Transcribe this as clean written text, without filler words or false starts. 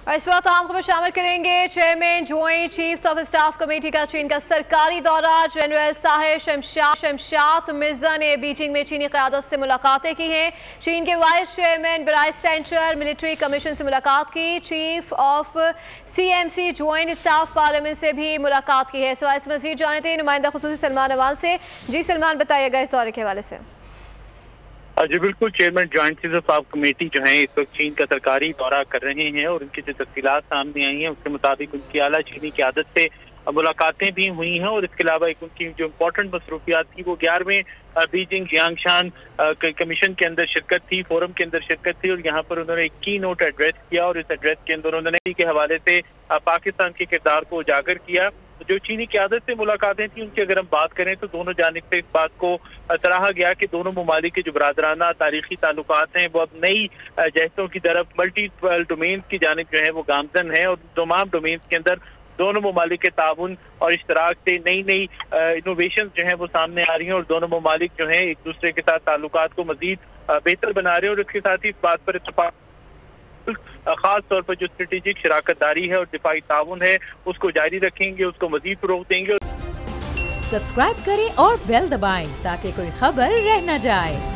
और इस वक्त हम खबर शामिल करेंगे chairman joint chief of staff committee का चीन का सरकारी दौरा। जनरल साहिर शमशाद मिर्जा ने बीजिंग में चीनी क़यादत से मुलाकातें की हैं। चीन के vice chairman Bryce central military commission से मुलाकात की। Chief of CMC joint staff parliament से भी मुलाकात की है। सवाल मजीद जानते हैं नुमाइंदा खुसूसी सलमान अवान से। जी सलमान, बताइएगा इस दौरे के हवाले से। जी बिल्कुल, chairman joint chief of staff committee जो है इस वक्त चीन का सरकारी दौरा कर रहे हैं और उनकी जो तफसीलात सामने आई हैं उसके मुताबिक उनकी आला चीनी क़यादत से मुलाकातें भी हुई हैं और इसके अलावा एक उनकी जो इम्पोर्टेंट मसरूफियात थी वो 11वें बीजिंग जियांगशान कमीशन के अंदर शिरकत थी, फोरम के अंदर शिरकत थी और यहाँ पर उन्होंने एक की नोट एड्रेस किया और इस एड्रेस के अंदर उन्होंने के हवाले से पाकिस्तान के किरदार को उजागर किया। जो चीनी क़यादत से मुलाकातें थी उनकी अगर हम बात करें तो दोनों जानिब से इस बात को सराहा गया कि दोनों ममालिक के जो बरादराना तारीखी ताल्लुकात हैं वो अब नई जहतों की तरफ मल्टीपल डोमेन की जानिब जो है वो गामजन है और तमाम डोमेन के अंदर दोनों ममालिक के ताउन और इश्तराक से नई नई इनोवेशन जो है वो सामने आ रही हैं और दोनों ममालिक जो है एक दूसरे के साथ ताल्लुकात को मजीद बेहतर बना रहे हैं और इसके साथ ही इस बात पर इत्तेफाक खास तौर पर जो स्ट्रेटेजिक शराकतदारी है और दिफाई ताउन है उसको जारी रखेंगे, उसको मजीद फरोग देंगे। सब्सक्राइब करें और बेल दबाएं ताकि कोई खबर रह न जाए।